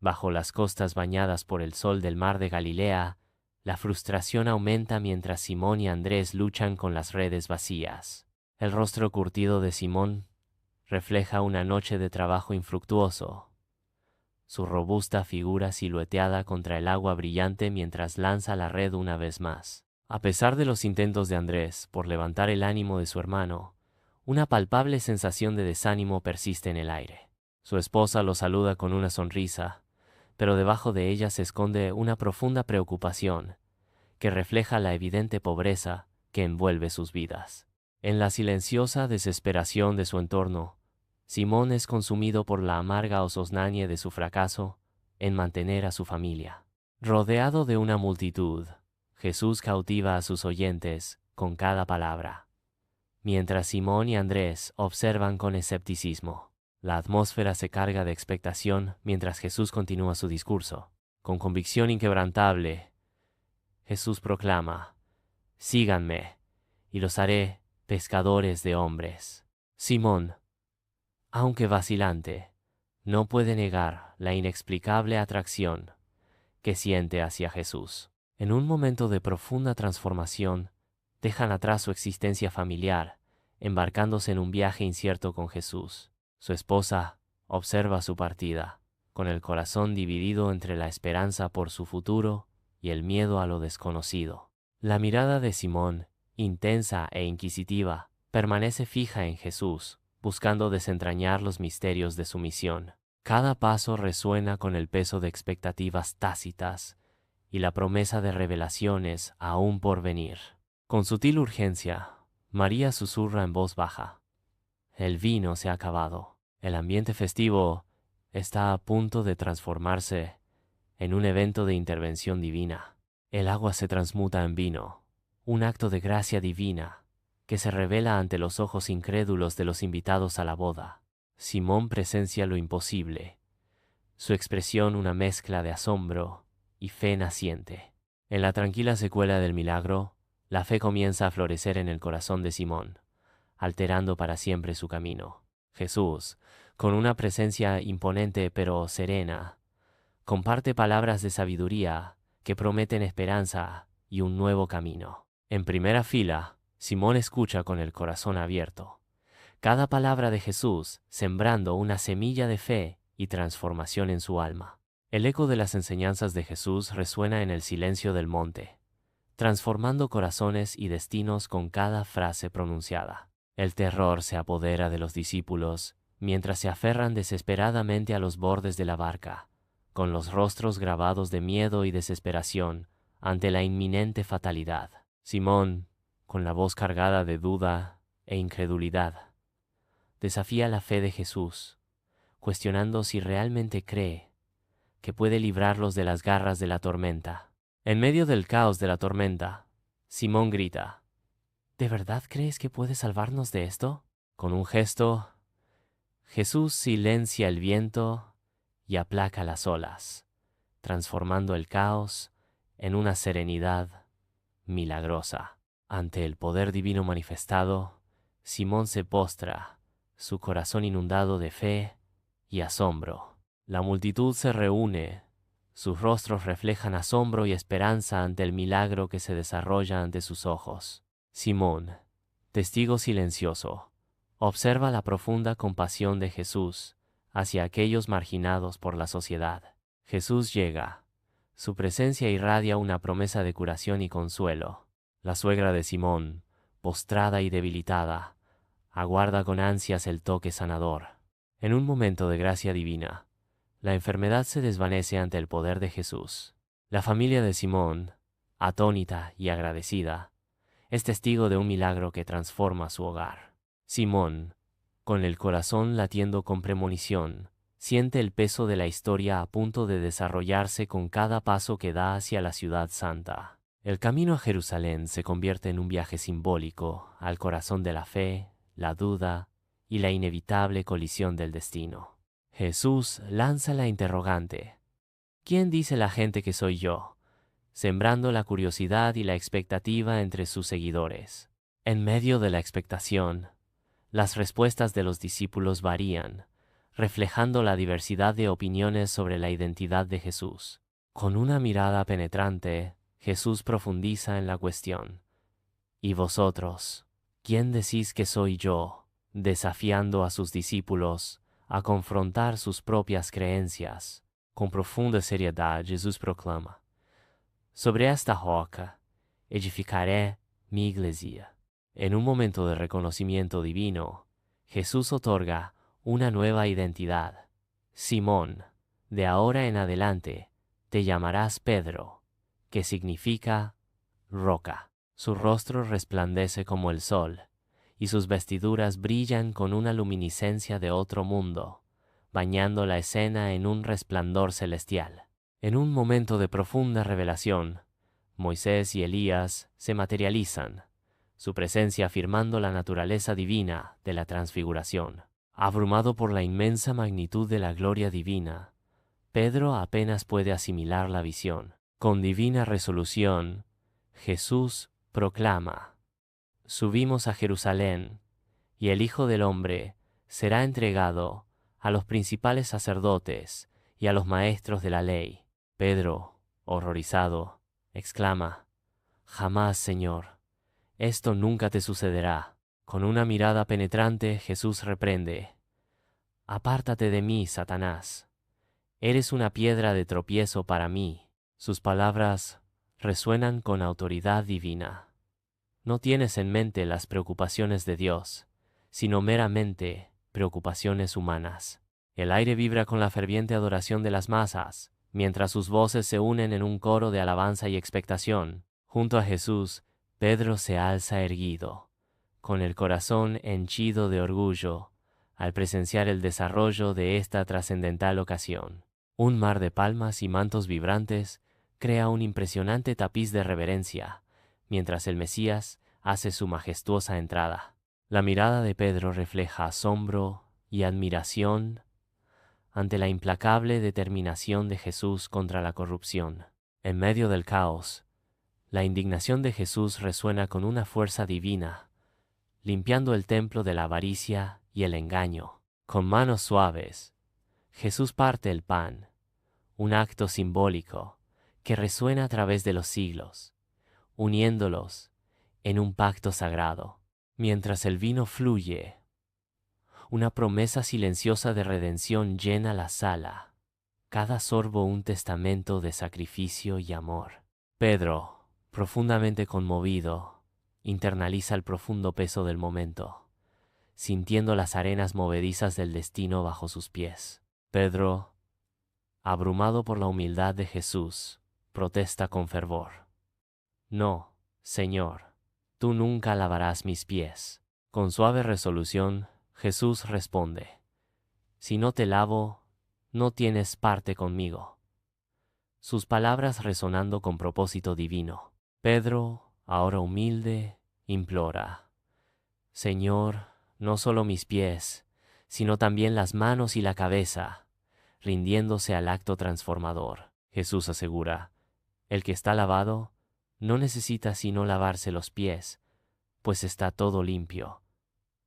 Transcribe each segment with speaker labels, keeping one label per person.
Speaker 1: Bajo las costas bañadas por el sol del mar de Galilea, la frustración aumenta mientras Simón y Andrés luchan con las redes vacías. El rostro curtido de Simón refleja una noche de trabajo infructuoso, su robusta figura silueteada contra el agua brillante mientras lanza la red una vez más. A pesar de los intentos de Andrés por levantar el ánimo de su hermano, una palpable sensación de desánimo persiste en el aire. Su esposa lo saluda con una sonrisa, pero debajo de ella se esconde una profunda preocupación que refleja la evidente pobreza que envuelve sus vidas. En la silenciosa desesperación de su entorno, Simón es consumido por la amarga ososnañe de su fracaso en mantener a su familia. Rodeado de una multitud, Jesús cautiva a sus oyentes con cada palabra, mientras Simón y Andrés observan con escepticismo. La atmósfera se carga de expectación mientras Jesús continúa su discurso. Con convicción inquebrantable, Jesús proclama: «Síganme, y los haré pescadores de hombres». Simón, aunque vacilante, no puede negar la inexplicable atracción que siente hacia Jesús. En un momento de profunda transformación, dejan atrás su existencia familiar, embarcándose en un viaje incierto con Jesús. Su esposa observa su partida, con el corazón dividido entre la esperanza por su futuro y el miedo a lo desconocido. La mirada de Simón, intensa e inquisitiva, permanece fija en Jesús, buscando desentrañar los misterios de su misión. Cada paso resuena con el peso de expectativas tácitas y la promesa de revelaciones aún por venir. Con sutil urgencia, María susurra en voz baja: «El vino se ha acabado». El ambiente festivo está a punto de transformarse en un evento de intervención divina. El agua se transmuta en vino, un acto de gracia divina que se revela ante los ojos incrédulos de los invitados a la boda. Simón presencia lo imposible, su expresión una mezcla de asombro y fe naciente. En la tranquila secuela del milagro, la fe comienza a florecer en el corazón de Simón, alterando para siempre su camino. Jesús, con una presencia imponente pero serena, comparte palabras de sabiduría que prometen esperanza y un nuevo camino. En primera fila, Simón escucha con el corazón abierto, cada palabra de Jesús sembrando una semilla de fe y transformación en su alma. El eco de las enseñanzas de Jesús resuena en el silencio del monte, transformando corazones y destinos con cada frase pronunciada. El terror se apodera de los discípulos mientras se aferran desesperadamente a los bordes de la barca, con los rostros grabados de miedo y desesperación ante la inminente fatalidad. Simón, con la voz cargada de duda e incredulidad, desafía la fe de Jesús, cuestionando si realmente cree que puede librarlos de las garras de la tormenta. En medio del caos de la tormenta, Simón grita: «¿De verdad crees que puedes salvarnos de esto?». Con un gesto, Jesús silencia el viento y aplaca las olas, transformando el caos en una serenidad milagrosa. Ante el poder divino manifestado, Simón se postra, su corazón inundado de fe y asombro. La multitud se reúne, sus rostros reflejan asombro y esperanza ante el milagro que se desarrolla ante sus ojos. Simón, testigo silencioso, observa la profunda compasión de Jesús hacia aquellos marginados por la sociedad. Jesús llega. Su presencia irradia una promesa de curación y consuelo. La suegra de Simón, postrada y debilitada, aguarda con ansias el toque sanador. En un momento de gracia divina, la enfermedad se desvanece ante el poder de Jesús. La familia de Simón, atónita y agradecida, es testigo de un milagro que transforma su hogar. Simón, con el corazón latiendo con premonición, siente el peso de la historia a punto de desarrollarse con cada paso que da hacia la ciudad santa. El camino a Jerusalén se convierte en un viaje simbólico al corazón de la fe, la duda y la inevitable colisión del destino. Jesús lanza la interrogante: «¿Quién dice la gente que soy yo?», sembrando la curiosidad y la expectativa entre sus seguidores. En medio de la expectación, las respuestas de los discípulos varían, reflejando la diversidad de opiniones sobre la identidad de Jesús. Con una mirada penetrante, Jesús profundiza en la cuestión. ¿Y vosotros? ¿Quién decís que soy yo? Desafiando a sus discípulos a confrontar sus propias creencias. Con profunda seriedad, Jesús proclama: sobre esta roca edificaré mi iglesia. En un momento de reconocimiento divino, Jesús otorga una nueva identidad. Simón, de ahora en adelante, te llamarás Pedro, que significa roca. Su rostro resplandece como el sol, y sus vestiduras brillan con una luminiscencia de otro mundo, bañando la escena en un resplandor celestial. En un momento de profunda revelación, Moisés y Elías se materializan, su presencia afirmando la naturaleza divina de la transfiguración. Abrumado por la inmensa magnitud de la gloria divina, Pedro apenas puede asimilar la visión. Con divina resolución, Jesús proclama: subimos a Jerusalén, y el Hijo del Hombre será entregado a los principales sacerdotes y a los maestros de la ley. Pedro, horrorizado, exclama: jamás, Señor, esto nunca te sucederá. Con una mirada penetrante, Jesús reprende: apártate de mí, Satanás. Eres una piedra de tropiezo para mí. Sus palabras resuenan con autoridad divina. No tienes en mente las preocupaciones de Dios, sino meramente preocupaciones humanas. El aire vibra con la ferviente adoración de las masas, mientras sus voces se unen en un coro de alabanza y expectación. Junto a Jesús, Pedro se alza erguido, con el corazón henchido de orgullo, al presenciar el desarrollo de esta trascendental ocasión. Un mar de palmas y mantos vibrantes crea un impresionante tapiz de reverencia, mientras el Mesías hace su majestuosa entrada. La mirada de Pedro refleja asombro y admiración ante la implacable determinación de Jesús contra la corrupción. En medio del caos, la indignación de Jesús resuena con una fuerza divina, limpiando el templo de la avaricia y el engaño. Con manos suaves, Jesús parte el pan, un acto simbólico que resuena a través de los siglos, uniéndolos en un pacto sagrado. Mientras el vino fluye, una promesa silenciosa de redención llena la sala, cada sorbo un testamento de sacrificio y amor. Pedro, profundamente conmovido, internaliza el profundo peso del momento, sintiendo las arenas movedizas del destino bajo sus pies. Pedro, abrumado por la humildad de Jesús, protesta con fervor: no, Señor, tú nunca lavarás mis pies. Con suave resolución, Jesús responde: si no te lavo, no tienes parte conmigo. Sus palabras resonando con propósito divino. Pedro, ahora humilde, implora: Señor, no solo mis pies, sino también las manos y la cabeza, rindiéndose al acto transformador. Jesús asegura: el que está lavado no necesita sino lavarse los pies, pues está todo limpio.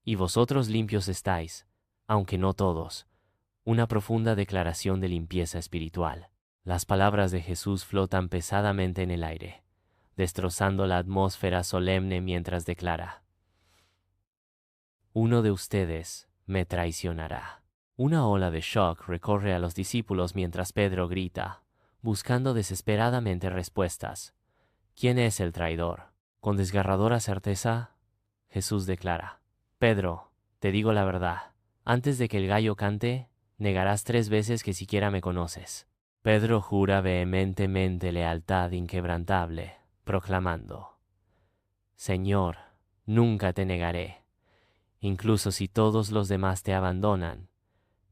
Speaker 1: Y vosotros limpios estáis, aunque no todos. Una profunda declaración de limpieza espiritual. Las palabras de Jesús flotan pesadamente en el aire, destrozando la atmósfera solemne mientras declara: uno de ustedes me traicionará. Una ola de shock recorre a los discípulos mientras Pedro grita, buscando desesperadamente respuestas: ¿quién es el traidor? Con desgarradora certeza, Jesús declara: Pedro, te digo la verdad, antes de que el gallo cante, negarás 3 veces que siquiera me conoces. Pedro jura vehementemente lealtad inquebrantable, proclamando: Señor, nunca te negaré. Incluso si todos los demás te abandonan,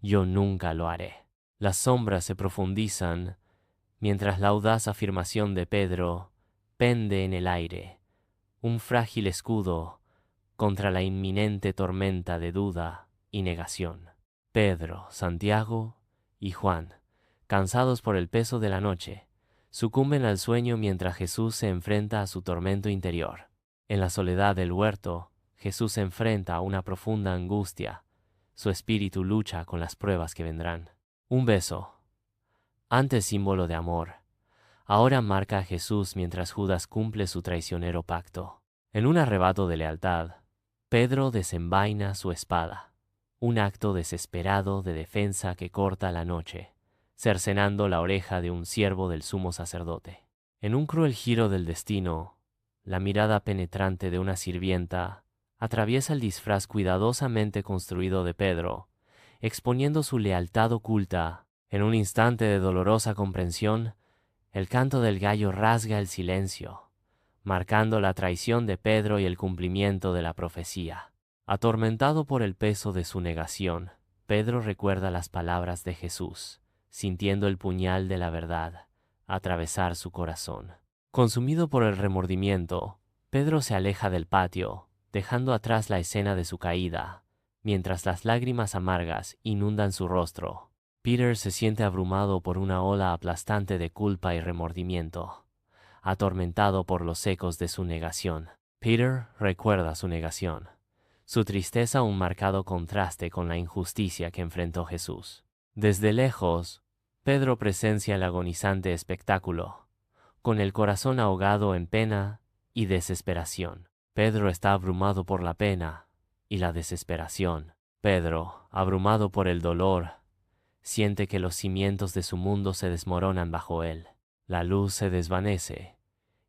Speaker 1: yo nunca lo haré. Las sombras se profundizan mientras la audaz afirmación de Pedro pende en el aire, un frágil escudo contra la inminente tormenta de duda y negación. Pedro, Santiago y Juan, cansados por el peso de la noche, sucumben al sueño mientras Jesús se enfrenta a su tormento interior. En la soledad del huerto, Jesús se enfrenta a una profunda angustia, su espíritu lucha con las pruebas que vendrán. Un beso, antes símbolo de amor, ahora marca a Jesús mientras Judas cumple su traicionero pacto. En un arrebato de lealtad, Pedro desenvaina su espada, un acto desesperado de defensa que corta la noche, cercenando la oreja de un siervo del sumo sacerdote. En un cruel giro del destino, la mirada penetrante de una sirvienta atraviesa el disfraz cuidadosamente construido de Pedro, exponiendo su lealtad oculta. En un instante de dolorosa comprensión, el canto del gallo rasga el silencio, marcando la traición de Pedro y el cumplimiento de la profecía. Atormentado por el peso de su negación, Pedro recuerda las palabras de Jesús, sintiendo el puñal de la verdad atravesar su corazón. Consumido por el remordimiento, Pedro se aleja del patio, dejando atrás la escena de su caída, mientras las lágrimas amargas inundan su rostro. Peter se siente abrumado por una ola aplastante de culpa y remordimiento, atormentado por los ecos de su negación. Peter recuerda su negación, su tristeza un marcado contraste con la injusticia que enfrentó Jesús. Desde lejos, Pedro presencia el agonizante espectáculo, con el corazón ahogado en pena y desesperación. Pedro está abrumado por la pena y la desesperación. Pedro, abrumado por el dolor, siente que los cimientos de su mundo se desmoronan bajo él. La luz se desvanece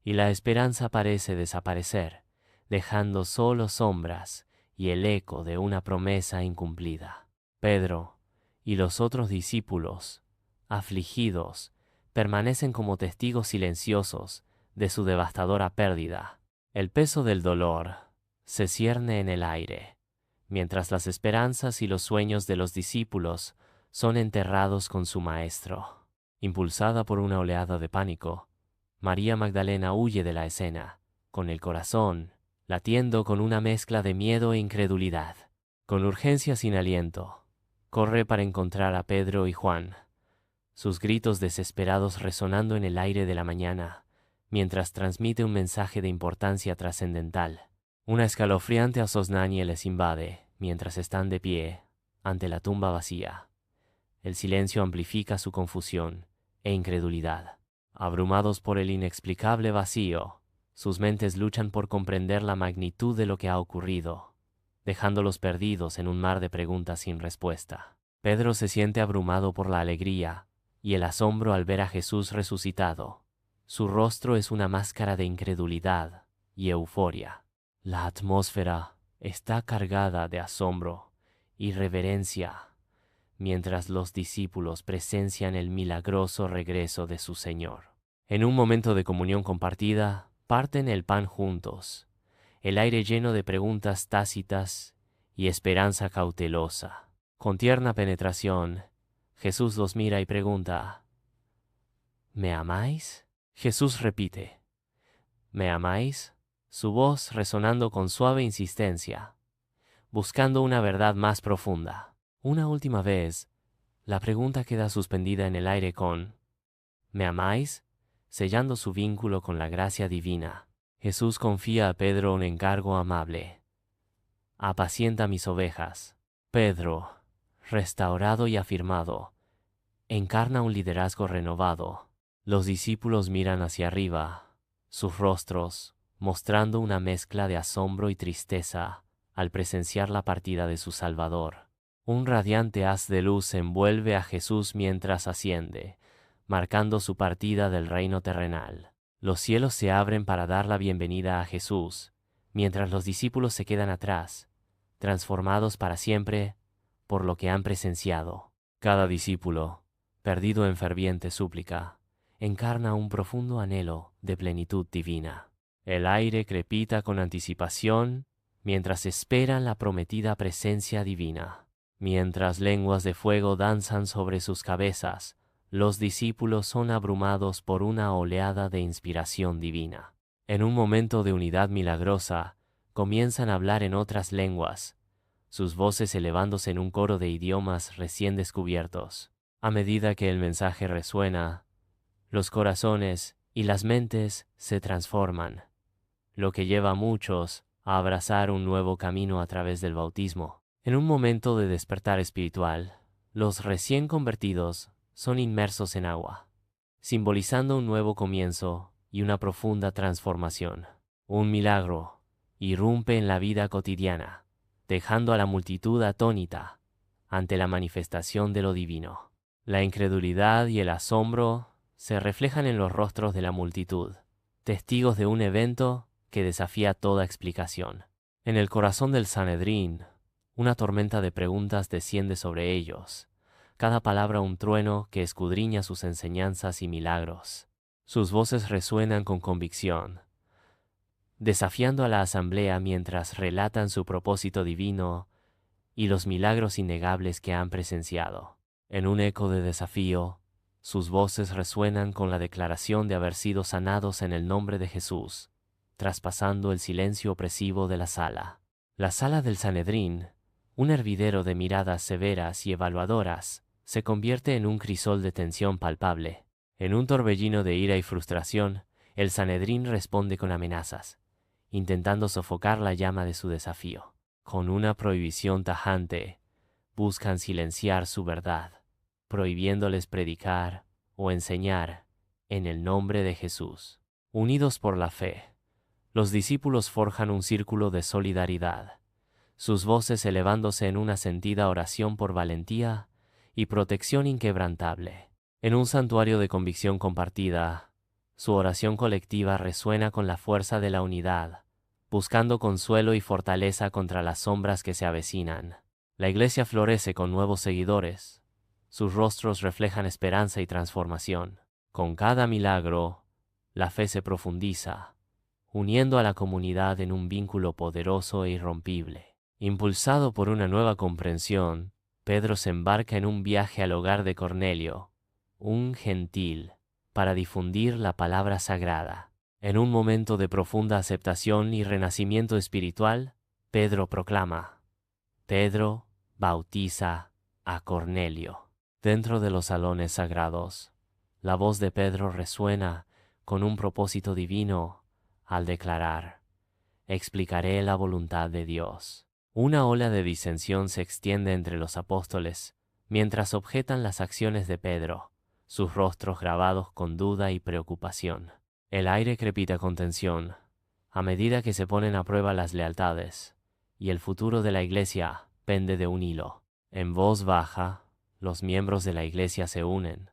Speaker 1: y la esperanza parece desaparecer, dejando solo sombras y el eco de una promesa incumplida. Pedro y los otros discípulos, afligidos, permanecen como testigos silenciosos de su devastadora pérdida. El peso del dolor se cierne en el aire, mientras las esperanzas y los sueños de los discípulos son enterrados con su maestro. Impulsada por una oleada de pánico, María Magdalena huye de la escena, con el corazón latiendo con una mezcla de miedo e incredulidad. Con urgencia sin aliento, corre para encontrar a Pedro y Juan, sus gritos desesperados resonando en el aire de la mañana, mientras transmite un mensaje de importancia trascendental. Una escalofriante asosnañe les invade mientras están de pie ante la tumba vacía. El silencio amplifica su confusión e incredulidad. Abrumados por el inexplicable vacío, sus mentes luchan por comprender la magnitud de lo que ha ocurrido, dejándolos perdidos en un mar de preguntas sin respuesta. Pedro se siente abrumado por la alegría y el asombro al ver a Jesús resucitado. Su rostro es una máscara de incredulidad y euforia. La atmósfera está cargada de asombro y reverencia, mientras los discípulos presencian el milagroso regreso de su Señor. En un momento de comunión compartida, parten el pan juntos, el aire lleno de preguntas tácitas y esperanza cautelosa. Con tierna penetración, Jesús los mira y pregunta, ¿me amáis? Jesús repite, ¿me amáis? Su voz resonando con suave insistencia, buscando una verdad más profunda. Una última vez, la pregunta queda suspendida en el aire con ¿me amáis?, sellando su vínculo con la gracia divina. Jesús confía a Pedro un encargo amable. Apacienta mis ovejas. Pedro, restaurado y afirmado, encarna un liderazgo renovado. Los discípulos miran hacia arriba, sus rostros mostrando una mezcla de asombro y tristeza al presenciar la partida de su Salvador. Un radiante haz de luz envuelve a Jesús mientras asciende, marcando su partida del reino terrenal. Los cielos se abren para dar la bienvenida a Jesús, mientras los discípulos se quedan atrás, transformados para siempre por lo que han presenciado. Cada discípulo, perdido en ferviente súplica, encarna un profundo anhelo de plenitud divina. El aire crepita con anticipación mientras esperan la prometida presencia divina. Mientras lenguas de fuego danzan sobre sus cabezas, los discípulos son abrumados por una oleada de inspiración divina. En un momento de unidad milagrosa, comienzan a hablar en otras lenguas, sus voces elevándose en un coro de idiomas recién descubiertos. A medida que el mensaje resuena, los corazones y las mentes se transforman, lo que lleva a muchos a abrazar un nuevo camino a través del bautismo. En un momento de despertar espiritual, los recién convertidos son inmersos en agua, simbolizando un nuevo comienzo y una profunda transformación. Un milagro irrumpe en la vida cotidiana, dejando a la multitud atónita ante la manifestación de lo divino. La incredulidad y el asombro se reflejan en los rostros de la multitud, testigos de un evento que desafía toda explicación. En el corazón del Sanedrín, una tormenta de preguntas desciende sobre ellos, cada palabra un trueno que escudriña sus enseñanzas y milagros. Sus voces resuenan con convicción, desafiando a la asamblea mientras relatan su propósito divino y los milagros innegables que han presenciado. En un eco de desafío, sus voces resuenan con la declaración de haber sido sanados en el nombre de Jesús, traspasando el silencio opresivo de la sala. La sala del Sanedrín, un hervidero de miradas severas y evaluadoras, se convierte en un crisol de tensión palpable. En un torbellino de ira y frustración, el Sanedrín responde con amenazas, intentando sofocar la llama de su desafío. Con una prohibición tajante, buscan silenciar su verdad, prohibiéndoles predicar o enseñar en el nombre de Jesús. Unidos por la fe, los discípulos forjan un círculo de solidaridad, sus voces elevándose en una sentida oración por valentía y protección inquebrantable. En un santuario de convicción compartida, su oración colectiva resuena con la fuerza de la unidad, buscando consuelo y fortaleza contra las sombras que se avecinan. La iglesia florece con nuevos seguidores. Sus rostros reflejan esperanza y transformación. Con cada milagro, la fe se profundiza, uniendo a la comunidad en un vínculo poderoso e irrompible. Impulsado por una nueva comprensión, Pedro se embarca en un viaje al hogar de Cornelio, un gentil, para difundir la palabra sagrada. En un momento de profunda aceptación y renacimiento espiritual, Pedro proclama: Pedro bautiza a Cornelio. Dentro de los salones sagrados, la voz de Pedro resuena con un propósito divino al declarar: explicaré la voluntad de Dios. Una ola de disensión se extiende entre los apóstoles, mientras objetan las acciones de Pedro, sus rostros grabados con duda y preocupación. El aire crepita con tensión, a medida que se ponen a prueba las lealtades, y el futuro de la iglesia pende de un hilo. En voz baja, los miembros de la iglesia se unen,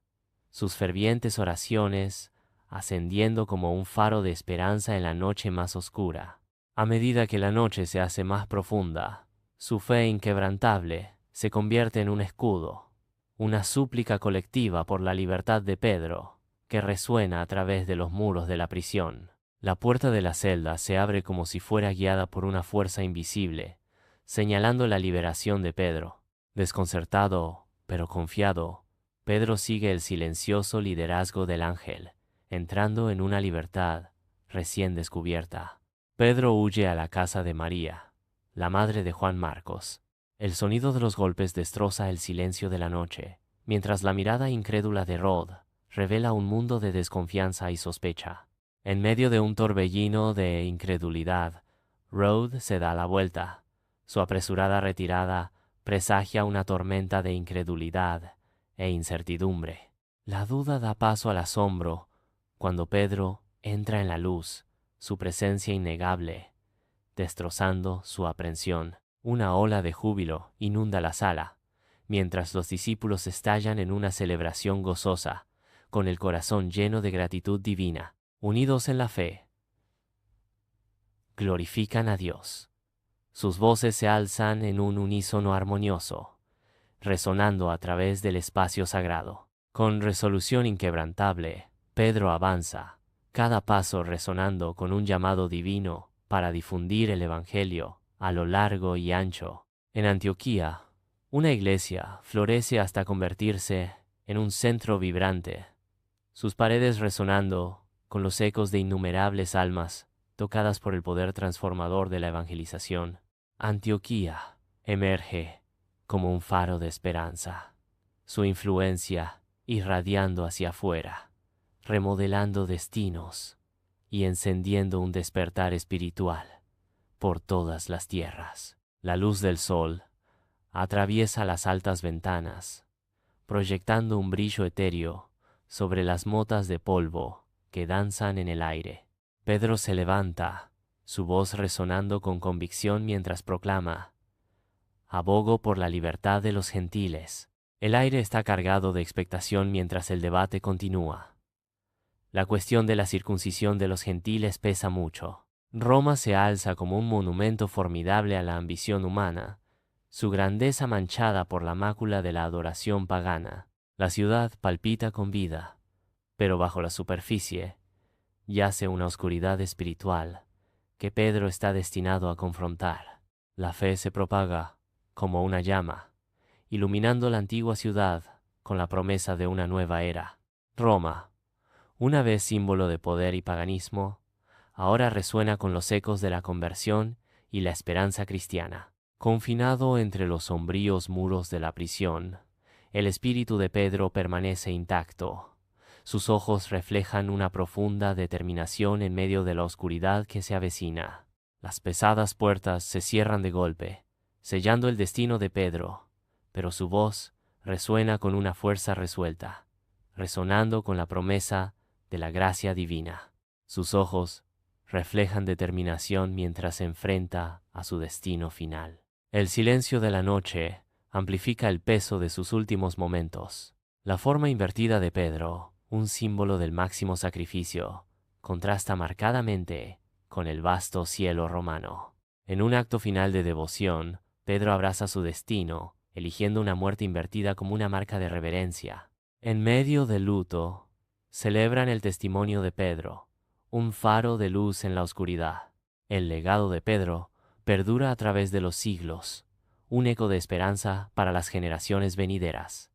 Speaker 1: sus fervientes oraciones ascendiendo como un faro de esperanza en la noche más oscura. A medida que la noche se hace más profunda, su fe inquebrantable se convierte en un escudo, una súplica colectiva por la libertad de Pedro, que resuena a través de los muros de la prisión. La puerta de la celda se abre como si fuera guiada por una fuerza invisible, señalando la liberación de Pedro. Desconcertado, pero confiado, Pedro sigue el silencioso liderazgo del ángel, entrando en una libertad recién descubierta. Pedro huye a la casa de María, la madre de Juan Marcos. El sonido de los golpes destroza el silencio de la noche, mientras la mirada incrédula de Rod revela un mundo de desconfianza y sospecha. En medio de un torbellino de incredulidad, Rod se da la vuelta. Su apresurada retirada presagia una tormenta de incredulidad e incertidumbre. La duda da paso al asombro cuando Pedro entra en la luz, su presencia innegable, destrozando su aprensión. Una ola de júbilo inunda la sala, mientras los discípulos estallan en una celebración gozosa, con el corazón lleno de gratitud divina. Unidos en la fe, glorifican a Dios. Sus voces se alzan en un unísono armonioso, resonando a través del espacio sagrado. Con resolución inquebrantable, Pedro avanza, cada paso resonando con un llamado divino para difundir el Evangelio a lo largo y ancho. En Antioquía, una iglesia florece hasta convertirse en un centro vibrante, sus paredes resonando con los ecos de innumerables almas tocadas por el poder transformador de la evangelización. Antioquía emerge como un faro de esperanza, su influencia irradiando hacia afuera, remodelando destinos y encendiendo un despertar espiritual por todas las tierras. La luz del sol atraviesa las altas ventanas, proyectando un brillo etéreo sobre las motas de polvo que danzan en el aire. Pedro se levanta, su voz resonando con convicción mientras proclama: «Abogo por la libertad de los gentiles». El aire está cargado de expectación mientras el debate continúa. La cuestión de la circuncisión de los gentiles pesa mucho. Roma se alza como un monumento formidable a la ambición humana, su grandeza manchada por la mácula de la adoración pagana. La ciudad palpita con vida, pero bajo la superficie yace una oscuridad espiritual que Pedro está destinado a confrontar. La fe se propaga como una llama, iluminando la antigua ciudad con la promesa de una nueva era. Roma, una vez símbolo de poder y paganismo, ahora resuena con los ecos de la conversión y la esperanza cristiana. Confinado entre los sombríos muros de la prisión, el espíritu de Pedro permanece intacto. Sus ojos reflejan una profunda determinación en medio de la oscuridad que se avecina. Las pesadas puertas se cierran de golpe, sellando el destino de Pedro, pero su voz resuena con una fuerza resuelta, resonando con la promesa de la gracia divina. Sus ojos reflejan determinación mientras se enfrenta a su destino final. El silencio de la noche amplifica el peso de sus últimos momentos. La forma invertida de Pedro, un símbolo del máximo sacrificio, contrasta marcadamente con el vasto cielo romano. En un acto final de devoción, Pedro abraza su destino, eligiendo una muerte invertida como una marca de reverencia. En medio del luto, celebran el testimonio de Pedro, un faro de luz en la oscuridad. El legado de Pedro perdura a través de los siglos, un eco de esperanza para las generaciones venideras.